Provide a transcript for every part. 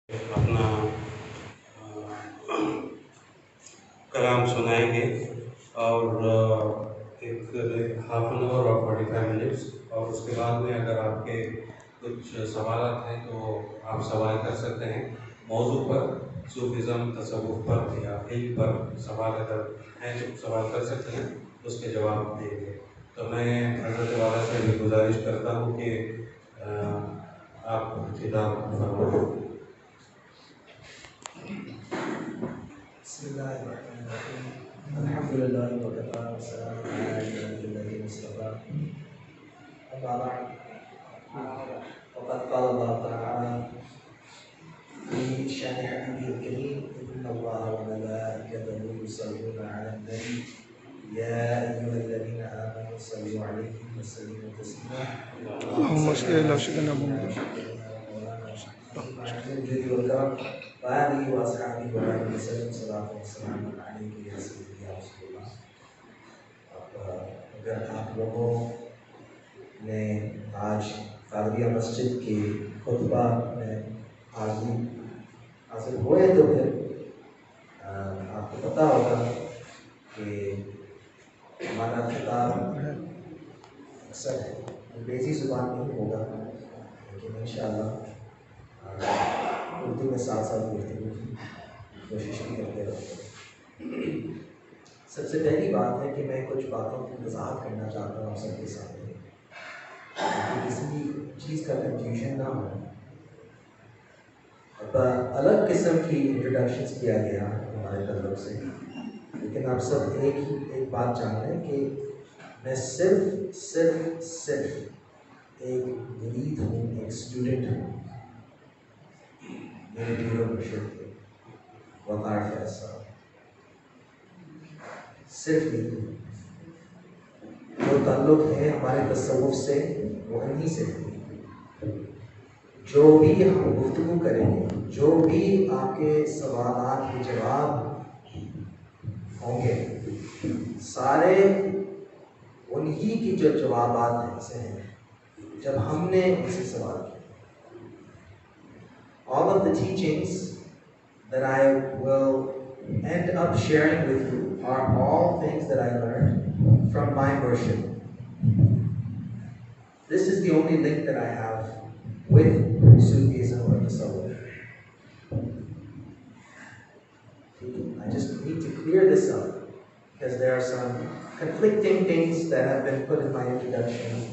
اپنا کلام سنائیں گے اور ایک ہاف این آور اور 45 منٹس، اور اس کے بعد میں اگر آپ کے کچھ سوالات ہیں تو آپ سوال کر سکتے ہیں موضوع پر، صوفزم، تصوف پر یا علم پر سوال اگر ہیں تو سوال کر سکتے ہیں، اس کے جواب دیں گے۔ تو میں حضرت والا سے بھی گزارش کرتا ہوں کہ آپ خطاب فرمائیں۔ بسم الله الرحمن الرحيم الحمد لله وكفى والسلام على عباده الذين اصطفى أما بعد وقد قال الله تعالى في شأن حبيبه الكريم إن الله وملائكته يصلون على النبي يا أيها الذين آمنوا صلوا عليه وسلموا تسليما اللهم صل على سيدنا محمد الجود والكرم وآله وأصحابه وآله وسلم صلاة وسلام عليك يا سيدي يا رسول الله۔ اگر آپ لوگوں نے آج قادریہ مسجد کی خطبہ میں حاضر ہوئے تو پھر آپ کو پتہ ہوگا کہ ہمارا خطاب اکثر انگریزی زبان میں ہی ہوگا، لیکن انشاءاللہ اردو میں ساتھ ساتھ گفتگو کی کوشش بھی کرتے رہتے ہیں۔ سب سے پہلی بات ہے کہ میں کچھ باتوں کی وضاحت کرنا چاہتا ہوں آپ سب کے سامنے کہ کسی چیز کا کنفیوژن نہ ہو۔ الگ قسم کی انٹروڈکشنز کیا گیا ہمارے تعلق سے، لیکن آپ سب ایک بات جان لیں کہ میں صرف ایک مرید ہوں، ایک اسٹوڈنٹ ہوں میرے پیر و مرشد کے وقار فیض صاحب، صرف یہ جو تعلق ہے ہمارے تصوف سے وہ انہی سے ہے۔ جو بھی ہم گفتگو کریں گے، جو بھی آپ کے سوالات کے جواب ہوں گے، سارے انہی کی جو جوابات ہیں سے ہیں جب ہم نے ان سے سوال کیا۔ All of the teachings that I will end up sharing with you are all things that I learned from my worship. This is the only link that I have with Sufism or Tasawwuf. I just need to clear this up because there are some conflicting things that have been put in my introduction.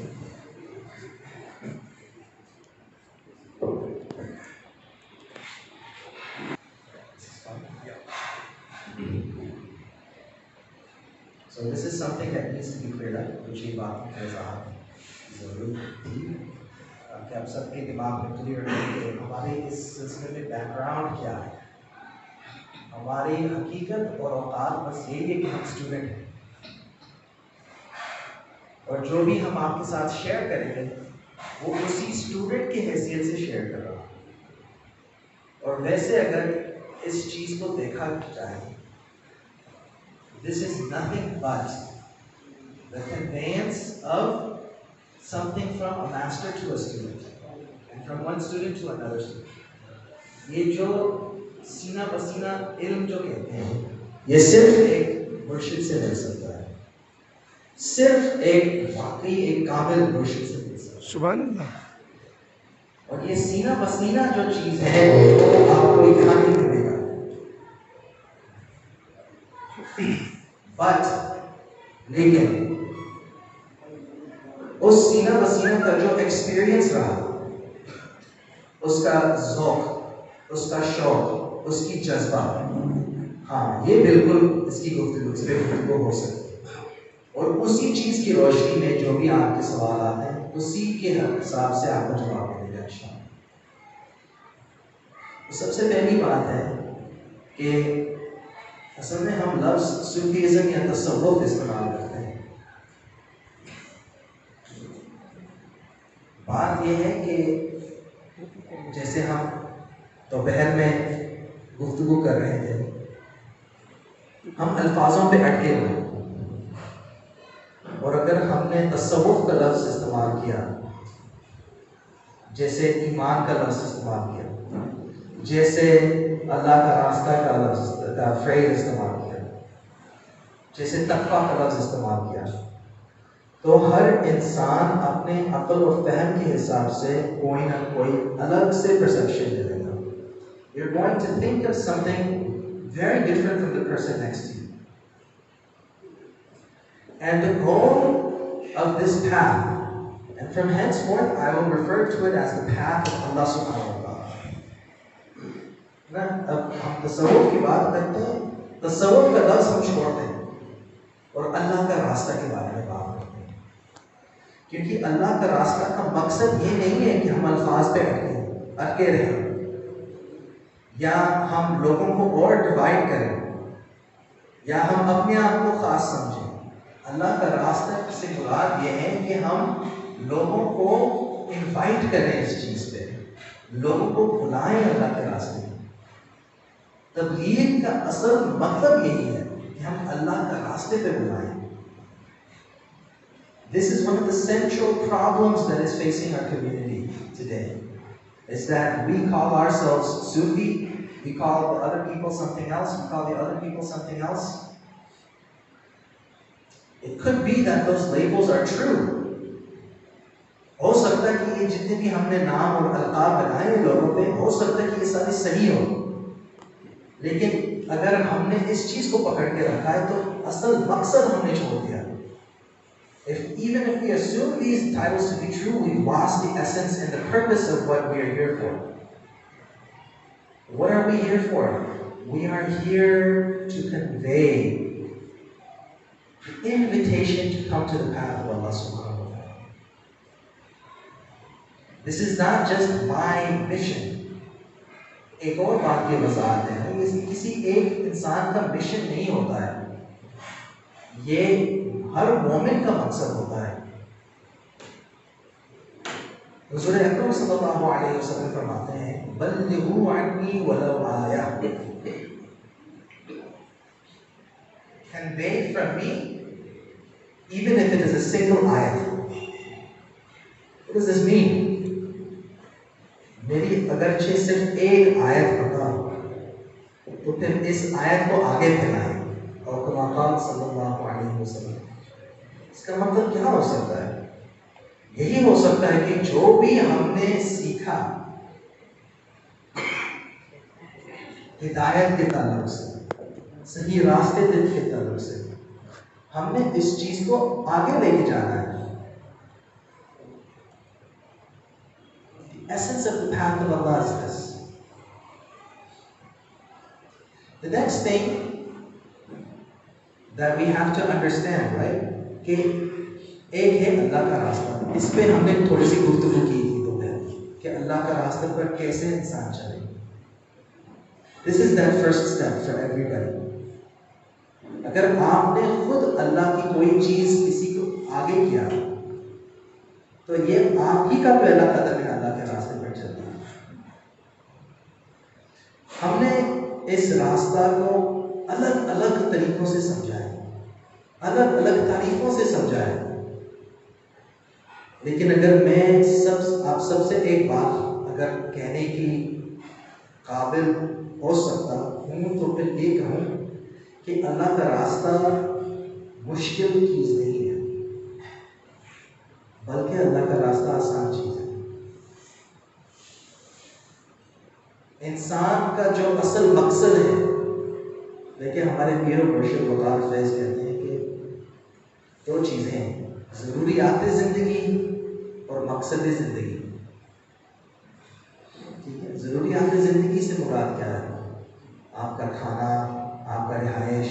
So this is something that needs to be cleared up. کچھ یہ بات کی وضاحت ضرور تھی کہ آپ سب کے دماغ میں کلیئر ہے کہ ہمارے اس سلسلے میں بیک گراؤنڈ کیا ہے۔ ہماری حقیقت اور اوقات بس یہی ہے کہ ہم اسٹوڈنٹ ہیں، اور جو بھی ہم آپ کے ساتھ شیئر کریں گے وہ اسی اسٹوڈنٹ کی حیثیت سے شیئر کر رہا ہوں۔ اور ویسے اگر اس چیز کو دیکھا جائے، this is nothing but the conveyance of something from a master to a student and from one student to another student۔ یہ جو سینہ بسینہ علم جو کہتے ہیں یہ صرف ایک مرشد سے مل سکتا ہے، صرف ایک واقعی ایک کامل مرشد سے مل سکتا ہے۔ سبحان اللہ۔ اور یہ سینہ بسینہ جو چیز ہے وہ آپ کو یہاں نہیں ملے گا، لیکن اس سینہ بسینہ کا جو ایکسپیرینس رہا، اس کا ذوق، اس کا شوق، اس کی جذبہ، ہاں یہ بالکل اس کی گفتگو اس پہ گفتگو ہو سکتی ہے۔ اور اسی چیز کی روشنی میں جو بھی آپ کے سوالات ہیں اسی کے حساب سے آپ کو جواب ملے گا انشاءاللہ۔ سب سے پہلی بات ہے کہ اصل میں ہم لفظ صوفیزم یا تصوف استعمال کرتے ہیں۔ بات یہ ہے کہ جیسے ہم دوپہر میں گفتگو کر رہے تھے، ہم الفاظوں پہ اٹکے ہوئے، اور اگر ہم نے تصوف کا لفظ استعمال کیا، جیسے ایمان کا لفظ استعمال کیا، جیسے اللہ کا راستہ کا لفظ کا فریز استعمال کیا، جیسے تقویٰ کا لفظ استعمال کیا، تو ہر انسان اپنے عقل و فہم کے حساب سے کوئی نہ کوئی الگ سے پرسیپشن دے گا. You're going to think of something very different from the person next to you. And the goal of this path, and from henceforth I will refer to it as the path of Allah subhanahu wa ta'ala. اب ہم تصوف کی بات کرتے ہیں، تصوف کا لفظ ہم چھوڑتے ہیں اور اللہ کا راستہ کے بارے میں بات کرتے ہیں، کیونکہ اللہ کا راستہ کا مقصد یہ نہیں ہے کہ ہم الفاظ پہ اٹکے رہیں یا ہم لوگوں کو اور ڈیوائڈ کریں یا ہم اپنے آپ کو خاص سمجھیں. اللہ کا راستہ سے مراد یہ ہے کہ ہم لوگوں کو انوائٹ کریں اس چیز پہ، لوگوں کو بلائیں اللہ کے راستے میں. تبلیغ کا اصل مطلب یہی ہے کہ ہم اللہ کا راستے پہ بلائیں. This is one of the central problems that is facing our community today. Is that we call ourselves Sufi, we call the other people something else, we call the other people something else. It could be that those labels are true. ہو سکتا ہے کہ یہ جتنے بھی ہم نے نام اور القاب بنائے ہیں لوگوں پہ، ہو سکتا ہے کہ یہ سارے صحیح ہو، لیکن اگر ہم نے اس چیز کو پکڑ کے رکھا ہے تو اصل مقصد ہم نے چھوڑ دیا. Even if we assume these titles to be true, we've lost the essence and the purpose of what we are here for. What are we here for? We are here to convey the invitation to come to the path of Allah subhanahu wa ta'ala. This is not just my mission. ایک اور بات کی وضاحت ہے، یہ کسی ایک انسان کا مشن نہیں ہوتا ہے، یہ ہر مومن کا مقصد ہوتا ہے. حضور اکرم صلی اللہ علیہ وسلم فرماتے ہیں بلغوا عنی ولو آیہ. Convey from me even if it is a single ayat. What does this mean? میری اگرچہ صرف ایک آیت پڑھا تو پھر اس آیت کو آگے پھیلائیں. اور کما قال صلی اللہ علیہ وسلم، اس کا مطلب کیا ہو سکتا ہے؟ یہی ہو سکتا ہے کہ جو بھی ہم نے سیکھا ہدایت کے تعلق سے، صحیح راستے کے تعلق سے، ہم نے اس چیز کو آگے لے کے جانا ہے. The essence of the path of Allah is this. The next thing that we have to understand, right, کہ ایک ہے اللہ کا راستہ. اس پہ ہم نے تھوڑی سی گفتگو کی تھی تو کہ اللہ کا راستہ پر کیسے انسان چلے. This is that first step for everybody. اگر آپ نے خود اللہ کی کوئی چیز کسی کو آگے کیا تو یہ آپ ہی کا پہلا قدم ہے اللہ کے راستے پر چلنا. ہم نے اس راستہ کو الگ الگ طریقوں سے سمجھا ہے، الگ الگ تعریفوں سے سمجھا ہے، لیکن اگر میں آپ سب سے ایک بات اگر کہنے کی قابل ہو سکتا ہوں تو پھر یہ کہوں کہ اللہ کا راستہ مشکل چیز نہیں ہے، بلکہ اللہ کا راستہ آسان چیز ہے. انسان کا جو اصل مقصد ہے، دیکھیں ہمارے پیر و مرشد وقار فیض کہتے ہیں کہ دو چیزیں ہیں، ضروریات زندگی اور مقصد زندگی. ٹھیک ہے، ضروریات زندگی سے مراد کیا ہے؟ آپ کا کھانا، آپ کا رہائش،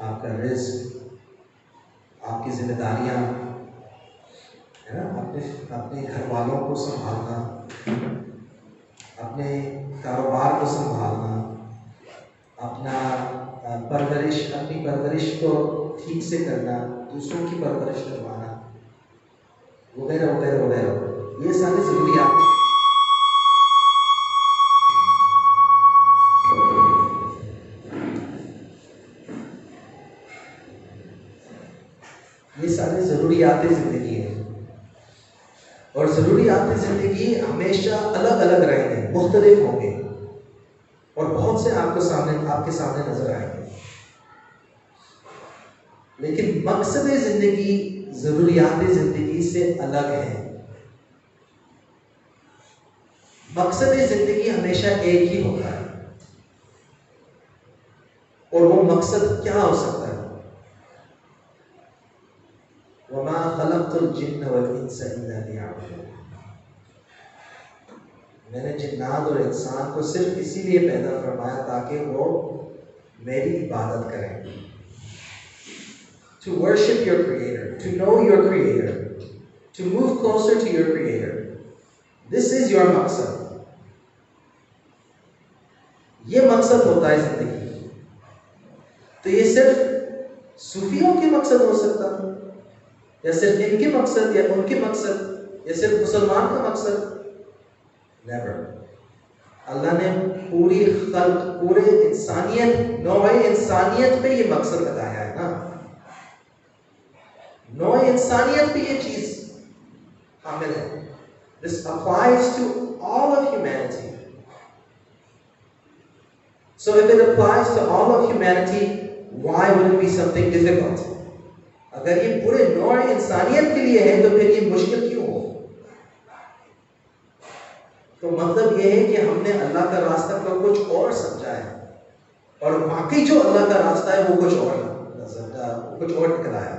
آپ کا رزق، آپ کی ذمہ داریاں، ہے نا، اپنے گھر والوں کو سنبھالنا، اپنے کاروبار کو سنبھالنا، اپنی پرورش کو ٹھیک سے کرنا، دوسروں کی پرورش کروانا، وغیرہ وغیرہ وغیرہ. یہ سارے ضروریات ضروریات زندگی ہیں. اور ضروریات زندگی ہمیشہ الگ الگ رہیں گے، مختلف ہوں گے. اور بہت سے آپ کے سامنے نظر آئیں گے، لیکن مقصد زندگی ضروریات زندگی سے الگ ہے۔ مقصد زندگی ہمیشہ ایک ہی ہوتا ہے، اور وہ مقصد کیا ہو سکتا ہے؟ وَمَا خَلَقْتُ الْجِنَّ وَالْإِنسَ إِلَّا لِيَعْبُدُونِ، میں نے جنات اور انسان کو صرف اسی لیے پیدا فرمایا تاکہ وہ میری عبادت کریں۔ To worship your creator, to know your creator, to move closer to your creator. This is your مقصد۔ یہ مقصد ہوتا ہے زندگی۔ تو یہ صرف صوفیوں کے مقصد ہو سکتا ہے، یا صرف ان کے مقصد، یا ان کے مقصد، یا صرف مسلمان کا مقصد؟ Never۔ اللہ نے پوری خلق، پورے انسانیت، نوع انسانیت پہ یہ مقصد بتایا ہے نا۔ نوع انسانیت پہ یہ چیز حامل ہے۔ This applies to all of humanity. So if it applies to all of humanity, why would it be something difficult? اگر یہ پورے نوع انسانیت کے لیے ہے تو پھر یہ مشکل کیوں ہو؟ تو مطلب یہ ہے کہ ہم نے اللہ کا راستہ کو کچھ اور سمجھا ہے، اور باقی جو اللہ کا راستہ ہے وہ کچھ اور نکل آیا۔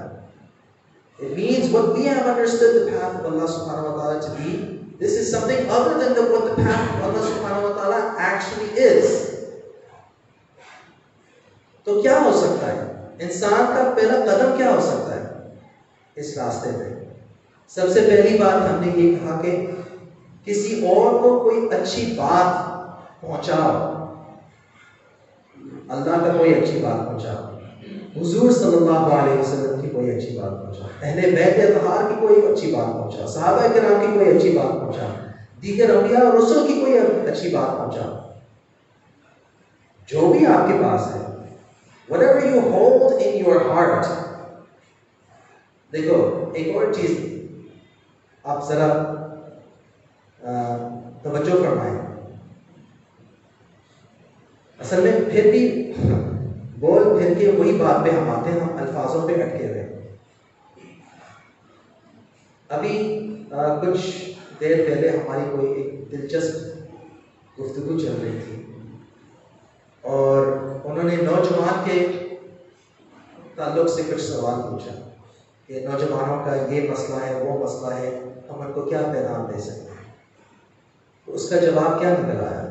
It means what we have understood the path of Allah subhanahu wa ta'ala to be, this is something other than what the path of Allah subhanahu wa ta'ala actually is. تو کیا ہو سکتا ہے؟ انسان کا پہلا قدم کیا ہو سکتا ہے اس راستے پہ؟ سب سے پہلی بات ہم نے یہ کہا کہ کسی اور کو کوئی اچھی بات پہنچاؤ، اللہ کا کوئی اچھی بات پہنچاؤ، حضور صلی اللہ علیہ وسلم کی کوئی اچھی بات پہنچاؤ، اہل بیت اطہار کی کوئی اچھی بات پہنچاؤ، صحابہ کرام کی کوئی اچھی بات پہنچاؤ، دیگر انبیاء اور رسل کی کوئی اچھی بات پہنچاؤ، جو بھی آپ کے پاس ہے، whatever you hold in your heart۔ دیکھو ایک اور چیز آپ ذرا توجہ فرمائیں، اصل میں پھر بھی بول پھر کے وہی بات پہ ہم آتے ہیں، ہم الفاظوں پہ اٹکے ہوئے۔ ابھی کچھ دیر پہلے ہماری کوئی ایک دلچسپ گفتگو چل رہی تھی، اور انہوں نے نوجوان کے تعلق سے کچھ سوال پوچھا کہ نوجوانوں کا یہ مسئلہ ہے، وہ مسئلہ ہے، ہم ان کو کیا پیغام دے سکتے ہیں؟ تو اس کا جواب کیا نکل آیا؟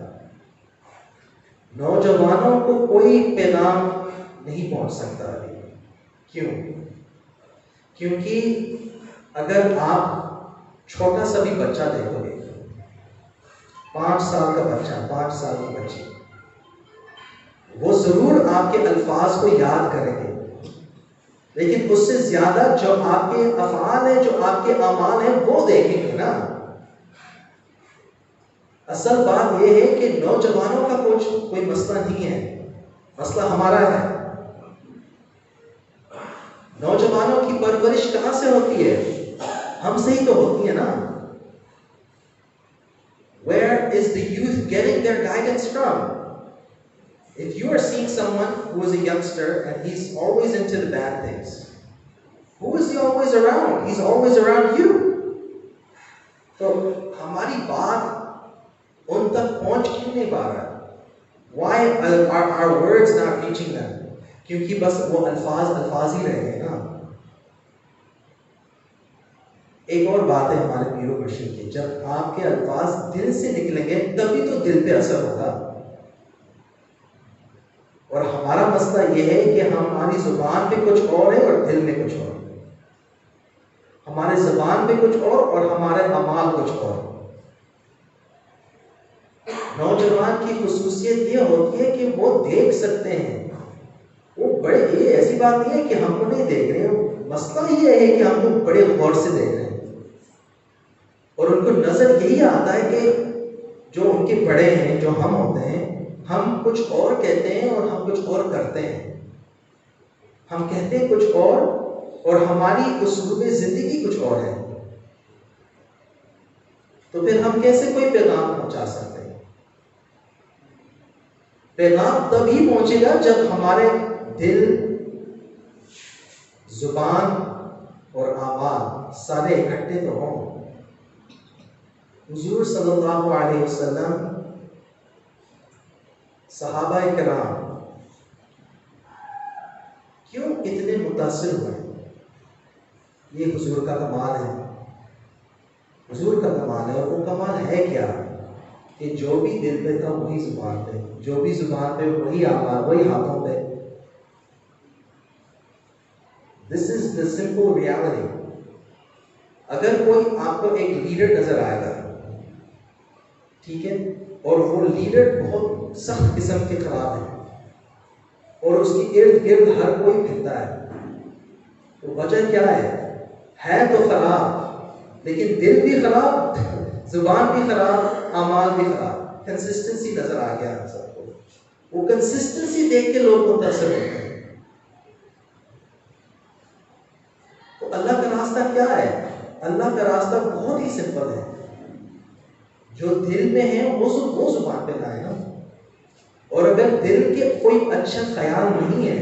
نوجوانوں کو کوئی پیغام نہیں پہنچ سکتا ابھی۔ کیوں؟ کیونکہ اگر آپ چھوٹا سا بھی بچہ دیکھو گے، 5 سال کا بچہ، 5 سال کی بچی، وہ ضرور آپ کے الفاظ کو یاد کریں گے، لیکن اس سے زیادہ جو آپ کے افعال ہیں، جو آپ کے اعمال ہیں، وہ دیکھیں گے نا۔ اصل بات یہ ہے کہ نوجوانوں کا کوئی مسئلہ نہیں ہے، مسئلہ ہمارا ہے۔ نوجوانوں کی پرورش کہاں سے ہوتی ہے؟ ہم سے ہی تو ہوتی ہے نا۔ Where is the youth getting their guidance from? If you are seeing someone who is a youngster and he's always into the bad things, who is he always around? He's always around you. تو ہماری بات ان تک پہنچ کیوں نہیں پا رہا؟ Why are our words not reaching them? کیونکہ بس وہ الفاظ ہی رہ گئے نا۔ ایک اور بات ہے ہمارے پیر و مرشد کی، جب آپ کے الفاظ دل سے نکلیں گے تبھی تو دل پہ اثر ہوگا۔ اور ہمارا مسئلہ یہ ہے کہ ہماری زبان پہ کچھ اور ہے اور دل میں کچھ اور، ہمارے زبان پہ کچھ اور ہمارے اعمال کچھ اور۔ نوجوان کی خصوصیت یہ ہوتی ہے کہ وہ دیکھ سکتے ہیں، وہ بڑے، یہ ایسی بات نہیں ہے کہ ہم کو نہیں دیکھ رہے، مسئلہ یہ ہے کہ ہم کو بڑے غور سے دیکھ رہے ہیں، اور ان کو نظر یہی آتا ہے کہ جو ان کے بڑے ہیں، جو ہم ہوتے ہیں، ہم کچھ اور کہتے ہیں اور ہم کچھ اور کرتے ہیں، ہم کہتے ہیں کچھ اور ہماری اسلوب زندگی کچھ اور ہے۔ تو پھر ہم کیسے کوئی پیغام پہنچا سکتے ہیں؟ پیغام تبھی پہنچے گا جب ہمارے دل، زبان اور اعمال سارے اکٹھے تو ہوں۔ حضور صلی اللہ علیہ وسلم، صحابہ کرام کیوں اتنے متاثر ہوئے؟ یہ حضور کا کمال ہے، حضور کا کمال ہے۔ اور وہ کمال ہے کیا؟ کہ جو بھی دل پہ تھا وہی زبان پہ، جو بھی زبان پہ وہی اعمال، وہی ہاتھوں پہ۔ دس از دا سمپل ریالٹی۔ اگر کوئی آپ کو ایک لیڈر نظر آئے گا، ٹھیک ہے، اور وہ لیڈر بہت سخت قسم کے خراب ہے اور اس کی ارد گرد ہر کوئی پھرتا ہے، تو وجہ کیا ہے تو خراب، لیکن دل بھی خراب، زبان بھی خراب، اعمال بھی خراب۔ کنسسٹنسی نظر آ گیا ہم سب کو۔ وہ کنسسٹنسی دیکھ کے لوگ متاثر ہوتے ہیں۔ تو اللہ کا راستہ کیا ہے؟ اللہ کا راستہ بہت ہی سمپل ہے۔ جو دل میں ہے وہ زبان پہ لائے نا۔ اور اگر دل کے کوئی اچھا خیال نہیں ہے،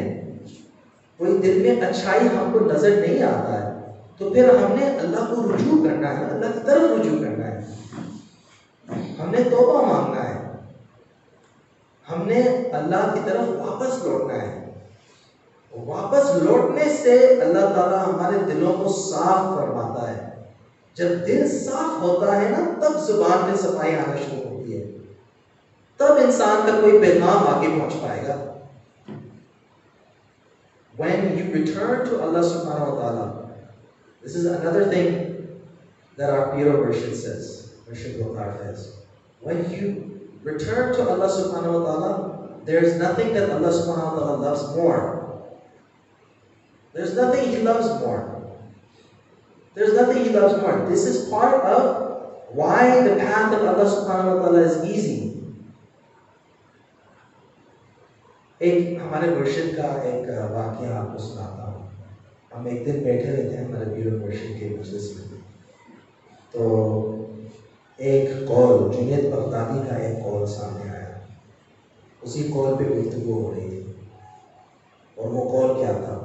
کوئی دل میں اچھائی ہم کو نظر نہیں آتا ہے، تو پھر ہم نے اللہ کو رجوع کرنا ہے، اللہ کی طرف رجوع کرنا ہے، ہم نے توبہ مانگنا ہے، ہم نے اللہ کی طرف واپس لوٹنا ہے۔ واپس لوٹنے سے اللہ تعالیٰ ہمارے دلوں کو صاف فرماتا ہے۔ جب دل صاف ہوتا ہے نا، تب زبان پہ صفائی آنا شروع ہوتی ہے، تب انسان کا کوئی پیغام آگے پہنچ پائے گا۔ When you return to Allah subhanahu wa ta'ala, this is another thing that our Piro version says, Murshid Gulnar says. When you return to Allah subhanahu wa ta'ala, there is nothing that Allah subhanahu wa ta'ala loves more. There's nothing He loves more. There's nothing He loves more. This is part of why the path of Allah subhanahu wa ta'ala is easy. ایک ہمارے مرشد کا ایک واقعہ آپ کو سناتا ہوں۔ ہم ایک دن بیٹھے ہوئے تھے ہمارے پیر مرشد کے مجلس میں، تو ایک قول، جنید بغدادی کا ایک قول سامنے آیا۔ اسی قول پہ گفتگو ہو رہی تھی، اور وہ قول کیا تھا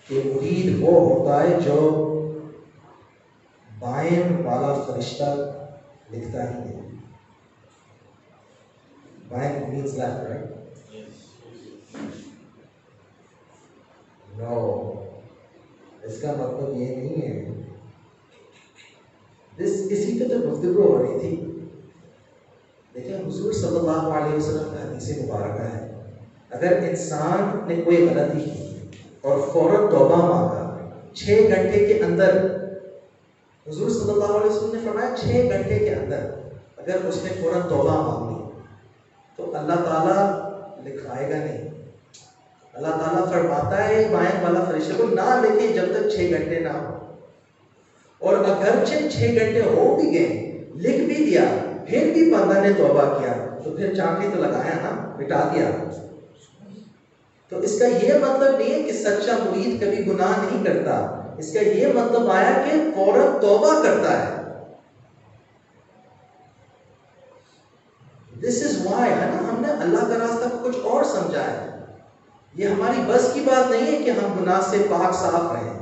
کہ مرید وہ ہوتا ہے جو بائیں والا فرشتہ لکھتا ہی نہیں۔ بائیں means left, right? No، اس کا مطلب یہ نہیں ہے۔ اسی پہ تو گفتگو ہو رہی تھی۔ دیکھیں حضور صلی اللہ علیہ وسلم کا حدیث مبارکہ ہے، اگر انسان نے کوئی غلطی کی اور فوراً توبہ مانگا 6 گھنٹے کے اندر، حضور صلی اللہ علیہ وسلم نے فرمایا 6 گھنٹے کے اندر اگر اس نے فوراً توبہ مانگ لی تو اللہ تعالیٰ لکھائے گا نہیں۔ اللہ تعالیٰ فرماتا ہے بائیں والا فرشتہ کو نہ لکھے جب تک 6 گھنٹے نہ ہو، اور اگرچہ 6 گھنٹے ہو بھی گئے، لکھ بھی دیا، پھر بھی بندہ نے توبہ کیا تو پھر چانٹی تو لگایا نا، مٹا دیا۔ تو اس کا یہ مطلب نہیں ہے کہ سچا مرید کبھی گناہ نہیں کرتا، اس کا یہ مطلب آیا کہ فوراً توبہ کرتا ہے۔ This is why ہے نا، ہم نے اللہ کا راستہ کو کچھ اور سمجھا ہے۔ یہ ہماری بس کی بات نہیں ہے کہ ہم گناہ سے پاک صاف رہیں،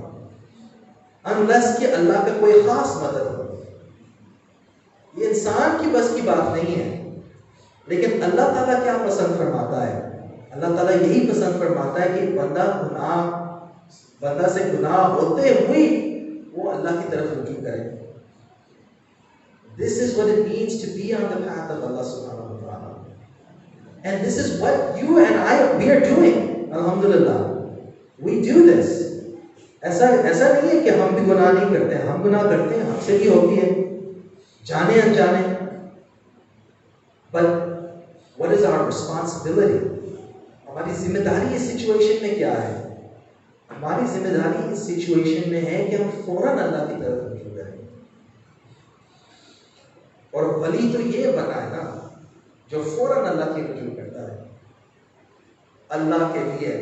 unless کہ اللہ کا کوئی خاص مدد ہو۔ یہ انسان کی بس کی بات نہیں ہے۔ لیکن اللہ تعالیٰ کیا پسند فرماتا ہے؟ اللہ تعالیٰ یہی پسند فرماتا ہے کہ بندہ سے گناہ ہوتے ہوئے وہ اللہ کی طرف رجوع کرے۔ This is what it means to be on the path of Allah subhanahu wa ta'ala. And this is what you and we are doing. Alhamdulillah. We do this. ایسا نہیں ہے کہ ہم بھی گناہ نہیں کرتے ہیں، ہم گناہ کرتے ہیں، ہم سے بھی ہوتی ہے، جانے انجانے۔ But what is our responsibility? ہماری ذمہ داری اس سچویشن میں کیا ہے؟ ہماری ذمہ داری اس سچویشن میں ہے کہ ہم فوراً اللہ کی طرف رجوع کریں۔ اور ولی تو یہ بنا ہے نا جو فوراً اللہ کی رجوع کرتا ہے اللہ کے لیے۔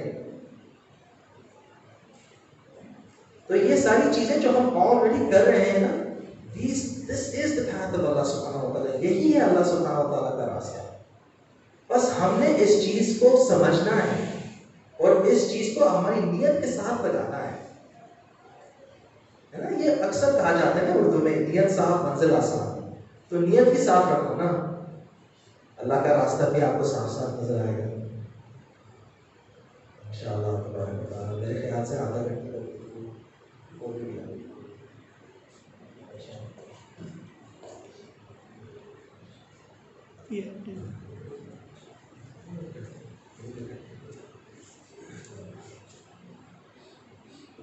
تو یہ ساری چیزیں جو ہم آلریڈی کر رہے ہیں نا، this is the path of Allah subhanahu wa ta'ala، یہی ہے اللہ سبحانہ و تعالیٰ کا راستہ۔ بس ہم نے اس چیز کو سمجھنا ہے اور اس چیز کو ہماری نیت کے ساتھ لگانا ہے نا. یہ اکثر کہا جاتا ہے نا اردو میں، نیت صاف منزل آسان. تو نیت بھی صاف رکھو نا، اللہ کا راستہ بھی آپ کو صاف صاف نظر آئے گا انشاءاللہ تبارک و تعالیٰ. میرے خیال سے آدھا گھنٹے کا ہو گیا.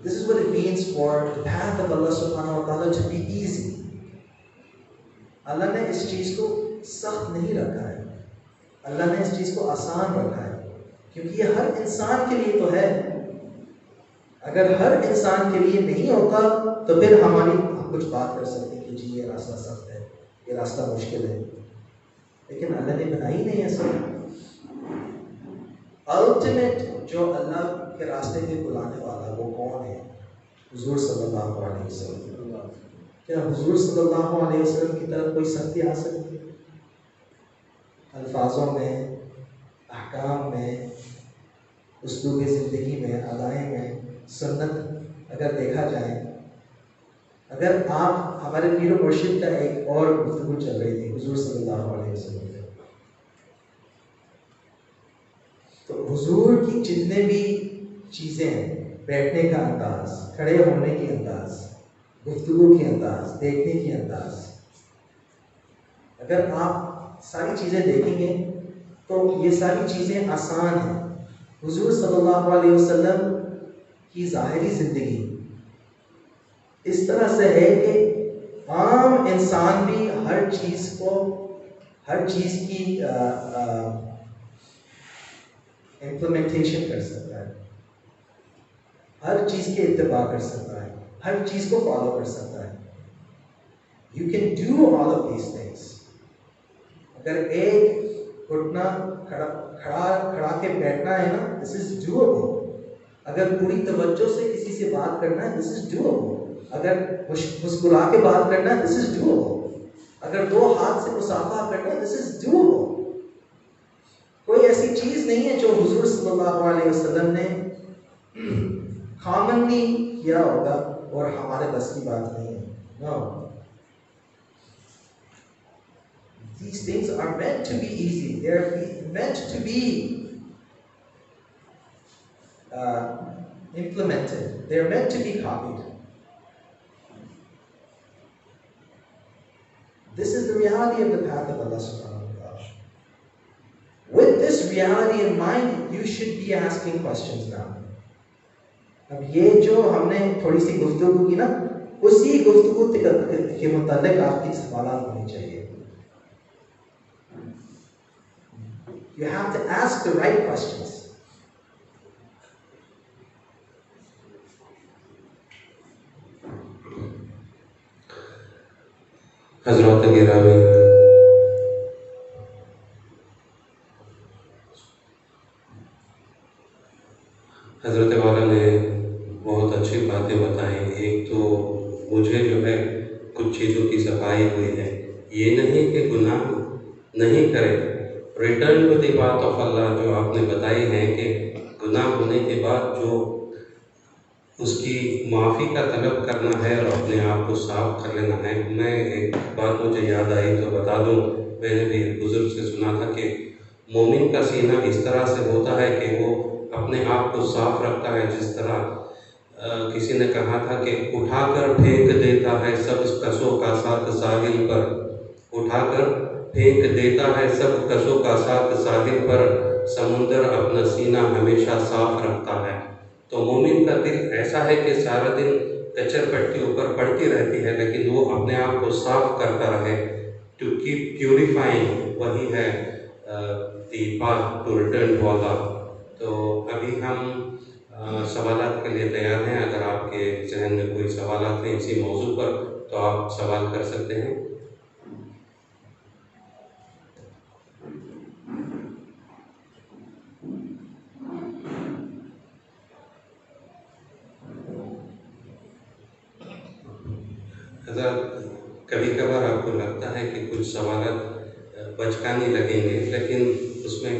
This is what it means for the path of Allah subhanahu wa ta'ala to be easy. اللہ نے اس چیز کو سخت نہیں رکھا ہے، اللہ نے اس چیز کو آسان رکھا ہے، کیونکہ یہ ہر انسان کے لیے تو ہے. اگر ہر انسان کے لیے نہیں ہوتا تو پھر ہم کچھ بات کر سکتے ہیں کہ جی یہ راستہ سخت ہے، یہ راستہ مشکل ہے، لیکن اللہ نے بنائی نہیں ایسا. الٹیمیٹ جو اللہ کے راستے پہ بلانے والا وہ کون ہے؟ حضور صلی اللہ علیہ وسلم. کیا حضور صلی اللہ علیہ وسلم کی طرف کوئی سختی آ سکتی ہے؟ الفاظوں میں، احکام میں، اسلوب زندگی میں، ادائیں میں، سنت اگر دیکھا جائے. اگر آپ ہمارے پیر و مرشد کا ایک اور گفتگو چل رہی تھی حضور صلی اللہ علیہ وسلم سے، تو حضور کی جتنے بھی چیزیں ہیں، بیٹھنے کا انداز، کھڑے ہونے کی انداز، گفتگو کی انداز، دیکھنے کی انداز، اگر آپ ساری چیزیں دیکھیں گے تو یہ ساری چیزیں آسان ہیں. حضور صلی اللہ علیہ وسلم کی ظاہری زندگی اس طرح سے ہے کہ عام انسان بھی ہر چیز کی امپلیمنٹیشن کر سکتا ہے، ہر چیز کے اتباع کر سکتا ہے، ہر چیز کو فالو کر سکتا ہے. You can do all of these things. اگر ایک گھٹنا کھڑا کے بیٹھنا ہے نا، دس از ڈویبل. اگر پوری توجہ سے کسی سے بات کرنا ہے، دس از ڈویبل. اگر مسکرا کے بات کرنا ہے، دس از ڈویبل. اگر دو ہاتھ سے مصافحہ کرنا ہے، دس از ڈویبل. کوئی ایسی چیز نہیں ہے جو حضور صلی اللہ علیہ وسلم نے کامنلی کیا ہوگا اور ہمارے بس کی بات نہیں ہے. No. These things are meant to be easy. They are meant to be implemented. They are meant to be copied. This is the reality of the path of Allah subhanahu wa ta'ala. With this reality in mind, you should be asking questions now. اب یہ جو ہم نے تھوڑی سی گفتگو کی نا، اسی گفتگو کے متعلق آپ کی سوالات ہونی چاہیے. You have to ask the right questions. حضرات گرامی، حضرت والا نے بہت اچھی باتیں بتائیں. ایک تو مجھے جو ہے کچھ چیزوں کی صفائی ہوئی ہے. یہ نہیں کہ گناہ نہیں کرے، return to the path of Allah جو آپ نے بتائی ہے کہ گناہ ہونے کے بعد جو اس کی معافی کا طلب کرنا ہے اور اپنے آپ کو صاف کر لینا ہے. میں ایک بات مجھے یاد آئی تو بتا دوں. میں نے بھی بزرگ سے سنا تھا کہ مومن کا سینہ اس طرح سے ہوتا ہے کہ وہ اپنے آپ کو صاف رکھتا ہے، جس طرح کسی نے کہا تھا کہ اٹھا کر پھینک دیتا ہے سب کسوں کا ساتھ ساحل پر. اٹھا کر پھینک دیتا ہے سب کسوں کا ساتھ ساحل پر، سمندر اپنا سینہ ہمیشہ صاف رکھتا ہے. تو مومن کا دل ایسا ہے کہ سارا دن کچر پٹی اوپر پڑتی رہتی ہے، لیکن وہ اپنے آپ کو صاف کرتا رہے. ٹو کیپ پیوریفائنگ، وہی ہے the path to return to Allah. تو ابھی ہم سوالات کے لیے تیار ہیں. اگر آپ کے ذہن میں کوئی سوالات ہیں اسی موضوع پر تو آپ سوال کر سکتے ہیں. حضرت کبھی کبھار آپ کو لگتا ہے کہ کچھ سوالات بچکانے لگیں گے، لیکن اس میں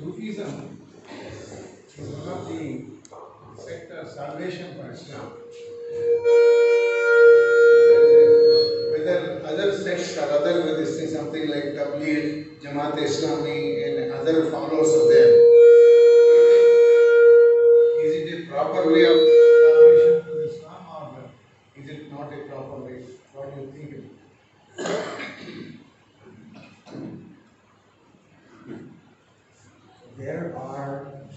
Sufism is one of the sector salvation for Islam. Whether other sects or other, whether say something like Tabligh, Jamaat Islami, and other followers of them, is it a proper way of salvation to Islam, or is it not a proper way? What do you think? There are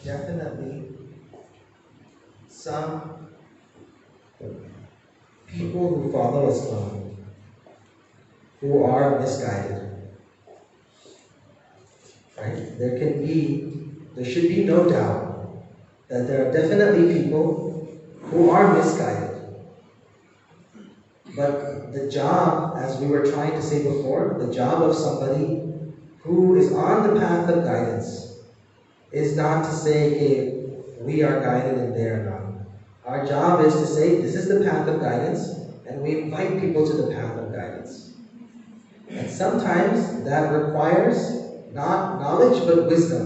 definitely some people who follow Islam who are misguided. Right? There should be no doubt that there are definitely people who are misguided. But the job, as we were trying to say before, the job of somebody who is on the path of guidance is not to say, okay, we are guided and they are not. Our job is to say, this is the path of guidance, and we invite people to the path of guidance. And sometimes that requires not knowledge but wisdom.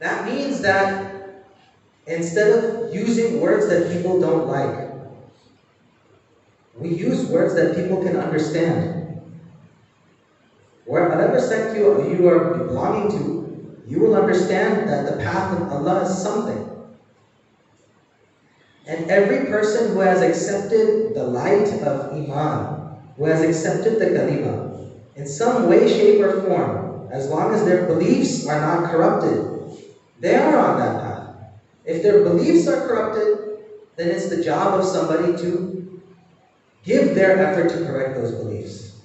That means that instead of using words that people don't like, We use words that people can understand. Whatever sect you are belonging to, you will understand that the path of Allah is something. And every person who has accepted the light of Iman, who has accepted the Kalima, in some way, shape, or form, as long as their beliefs are not corrupted, they are on that path. If their beliefs are corrupted, then it's the job of somebody to give their effort to correct those beliefs.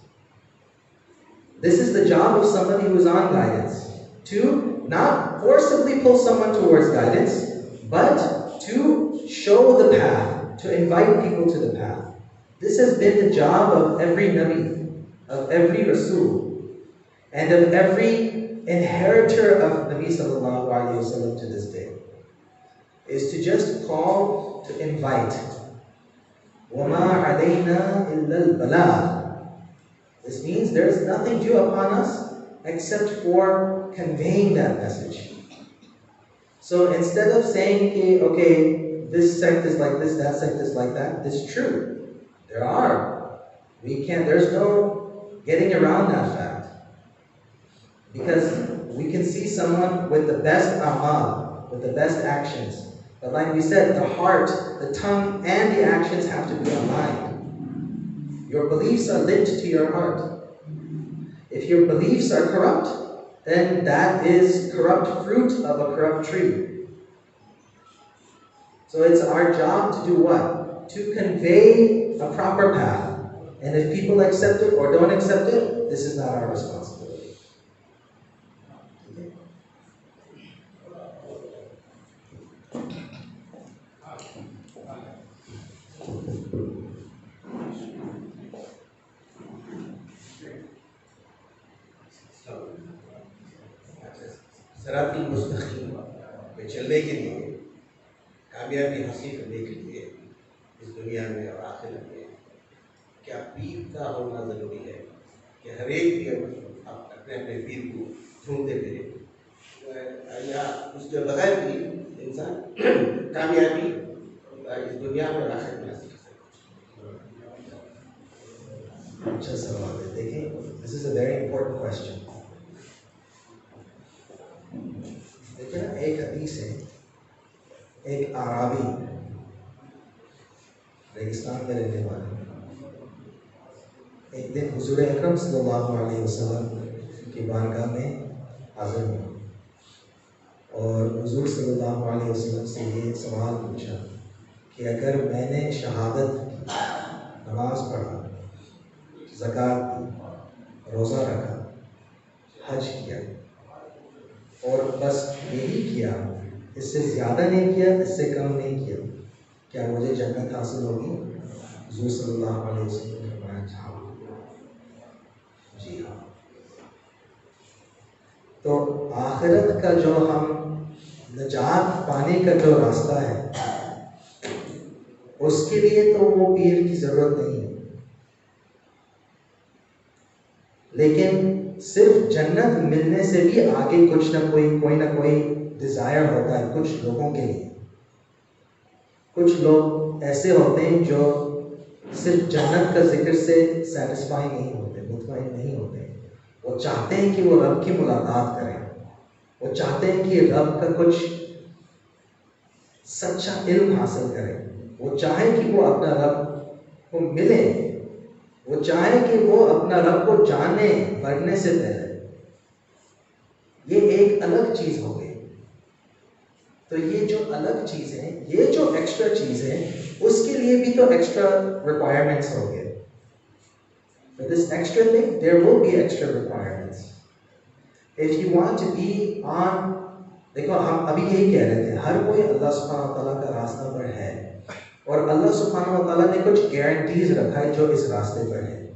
This is the job of somebody who is on guidance, to not forcibly pull someone towards guidance, but to show the path, to invite people to the path. This has been the job of every Nabi, of every Rasul, and of every inheritor of Nabi sallallahu alayhi wasallam to this day, is to just call, to invite. وَمَا عَلَيْنَا إِلَّا الْبَلَاغُ. This means there is nothing due upon us except for conveying that message. So instead of saying, okay, this sect is like this, that sect is like that, it's true. There are. There's no getting around that fact. Because we can see someone with the best amal, with the best actions. But like we said, the heart, the tongue, and the actions have to be aligned. Your beliefs are linked to your heart. If your beliefs are corrupt, then that is corrupt fruit of a corrupt tree. So it's our job to do what? To convey a proper path. And if people accept it or don't accept it, this is not our responsibility. Okay. صراط المستقیم پہ چلنے کے لیے، کامیابی حاصل کرنے کے لیے اس دنیا میں اور آخرت میں کیا پیر کا ہونا ضروری ہے کہ ہر ایک پیر اپنے اپنے پیر کو ڈھونڈتے پھرے، یا اس کے بغیر بھی انسان کامیابی اس دنیا میں اور آخرت میں حاصل کر سکتا ہے؟ اچھا سوال ہے. دیکھیں, this is a very important question. دیکھیں نا, ایک حدیث ہے, ایک اعرابی ریگستان میں رہنے والے ایک دن حضور اکرم صلی اللہ علیہ وسلم کی بارگاہ میں حاضر ہوا اور حضور صلی اللہ علیہ وسلم سے یہ سوال پوچھا کہ اگر میں نے شہادت کی, نماز پڑھا, زکوٰۃ دی, روزہ رکھا, حج کیا اور بس یہی کیا, اس سے زیادہ نہیں کیا, اس سے کم نہیں کیا, کیا مجھے جنت حاصل ہوگی؟ حضور صلی اللہ علیہ وسلم نے فرمایا جی ہاں. تو آخرت کا جو ہم نجات پانے کا جو راستہ ہے اس کے لیے تو وہ پیر کی ضرورت نہیں ہے, لیکن صرف جنت ملنے سے بھی آگے کچھ نہ کوئی نہ کوئی ڈیزائر ہوتا ہے کچھ لوگوں کے لیے. کچھ لوگ ایسے ہوتے ہیں جو صرف جنت کا ذکر سے سیٹسفائی نہیں ہوتے, مطمئن نہیں ہوتے. وہ چاہتے ہیں کہ وہ رب کی ملاقات کریں, وہ چاہتے ہیں کہ رب کا کچھ سچا علم حاصل کریں, وہ چاہیں کہ وہ اپنا رب کو ملیں, وہ چاہیں کہ وہ اپنا رب کو جانیں مرنے سے پہلے. یہ ایک الگ چیز ہو گئی. تو یہ جو الگ چیز ہے, یہ جو ایکسٹرا چیز ہے, اس کے لیے بھی تو ایکسٹرا ریکوائرمنٹس ہو گئے. For this extra thing, there will be extra requirements. If you want to be on, دیکھو ہم ابھی یہی کہہ رہے تھے, ہر کوئی اللہ سبحانہ وتعالیٰ کا راستہ پر ہے, اور اللہ سبحانہ وتعالیٰ نے کچھ گارنٹیز رکھا ہے جو اس راستے پر ہے.